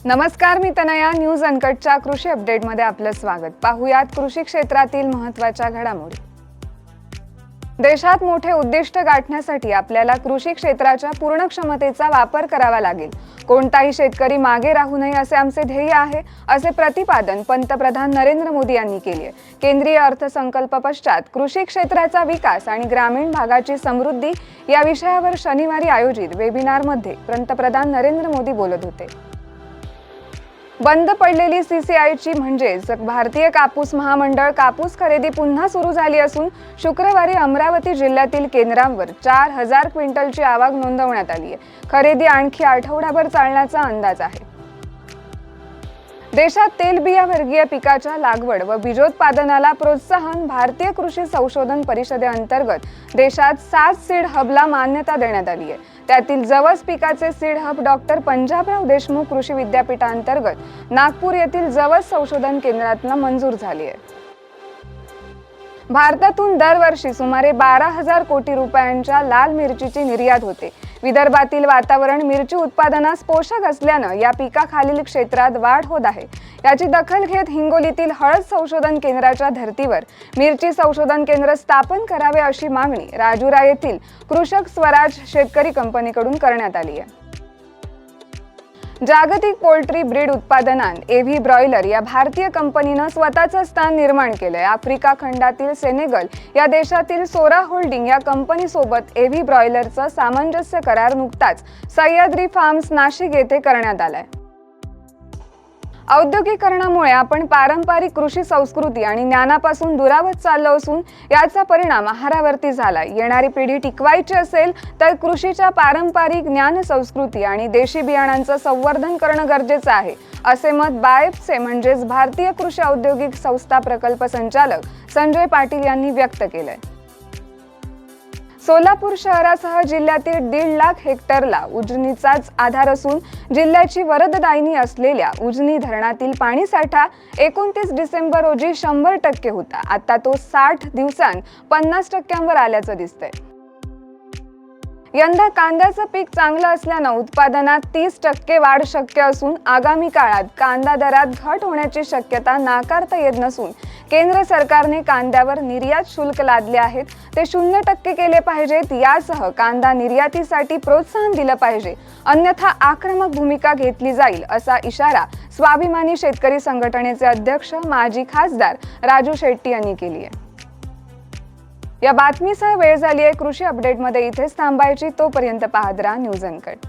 नमस्कार, मी तनया. न्यूज अनकटच्या कृषी अपडेटमध्ये आपलं स्वागत. पाहुयात कृषी क्षेत्रातील महत्त्वाच्या घडामोडी. देशात मोठे उद्दिष्ट गाठण्यासाठी आपल्याला कृषी क्षेत्राच्या पूर्ण क्षमतेचा वापर करावा लागेल. कोणताही शेतकरी मागे राहू नये असे आमचे ध्येय आहे, असे प्रतिपादन पंतप्रधान नरेंद्र मोदी यांनी केले. केंद्रीय अर्थसंकल्प पश्चात कृषी क्षेत्राचा विकास आणि ग्रामीण भागाची समृद्धी या विषयावर शनिवारी आयोजित वेबिनारमध्ये पंतप्रधान नरेंद्र मोदी बोलत होते. बंद पडलेली सीसीआयची म्हणजेच भारतीय कापूस महामंडळ कापूस खरेदी पुन्हा सुरू झाली असून शुक्रवारी अमरावती जिल्ह्यातील केंद्रांवर 4000 क्विंटलची आवक नोंदवण्यात आली आहे. खरेदी आणखी आठवडाभर चालण्याचा अंदाज आहे. देशात तेलबिया वर्गीय पिकाच्या लागवड व बीजोत्पादनाला प्रोत्साहन भारतीय कृषी संशोधन परिषदेअंतर्गत देशात 7 सीड हबला मान्यता देण्यात आली आहे. त्यातील जवस पिकाचे seed hub doctor Panjabrao Deshmukh कृषी विद्यापीठाअंतर्गत नागपूर येथील जवस संशोधन केंद्रातून मंजूर झाली आहे. भारतातून दरवर्षी सुमारे 12,000 कोटी रुपयांच्या लाल मिरचीची निर्यात होते. विदर्भातील वातावरण मिरची उत्पादनास पोषक असल्यानं या पिकाखालील क्षेत्रात वाढ होत आहे. याची दखल घेत हिंगोलीतील हळद संशोधन केंद्राच्या धर्तीवर मिरची संशोधन केंद्र स्थापन करावे अशी मागणी राजुरा येथील कृषक स्वराज शेतकरी कंपनीकडून करण्यात आली आहे. जागतिक पोल्ट्री ब्रीड उत्पादनात एव्ही ब्रॉयलर या भारतीय कंपनीनं स्वतःचं स्थान निर्माण केलंय. आफ्रिका खंडातील सेनेगल या देशातील सोरा होल्डिंग या कंपनीसोबत एव्ही ब्रॉयलरचा सामंजस्य करार नुकताच सह्याद्री फार्म्स नाशिक येथे करण्यात आलाय. औद्योगिकरणामुळे आपण पारंपरिक कृषी संस्कृती आणि ज्ञानापासून दुरावत चाललो असून याचा परिणाम आहारावरती झालाय. येणारी पिढी टिकवायची असेल तर कृषीच्या पारंपरिक ज्ञान संस्कृती आणि देशी बियाणांचं संवर्धन करणं गरजेचं आहे, असे मत बाएफचे म्हणजेच भारतीय कृषी औद्योगिक संस्था प्रकल्प संचालक संजय पाटील यांनी व्यक्त केलंय. सोलापूर शहरासह जिल्ह्यातील 1.5 लाख हेक्टरला उजनीचाच आधार असून जिल्ह्याची वरददायिनी असलेल्या उजनी धरणातील पाणीसाठा 29 डिसेंबर रोजी 100% होता. आता तो 60 दिवसांत 50% आल्याचं दिसतंय. यंदा कांद्याचं पीक चांगलं असल्यानं उत्पादनात 30% वाढ शक्य असून आगामी काळात कांदा दरात घट होण्याची शक्यता नाकारता येत नसून केंद्र सरकारने कांद्यावर निर्यात शुल्क लादले आहेत, ते 0% केले पाहिजेत. यासह कांदा निर्यातीसाठी प्रोत्साहन दिलं पाहिजे, अन्यथा आक्रमक भूमिका घेतली जाईल, असा इशारा स्वाभिमानी शेतकरी संघटनेचे अध्यक्ष माजी खासदार राजू शेट्टी यांनी केली आहे. या बातमीसह वेळ झाली आहे कृषी अपडेटमध्ये इथेच थांबायची. तोपर्यंत पाहत राहा न्यूज अनकट.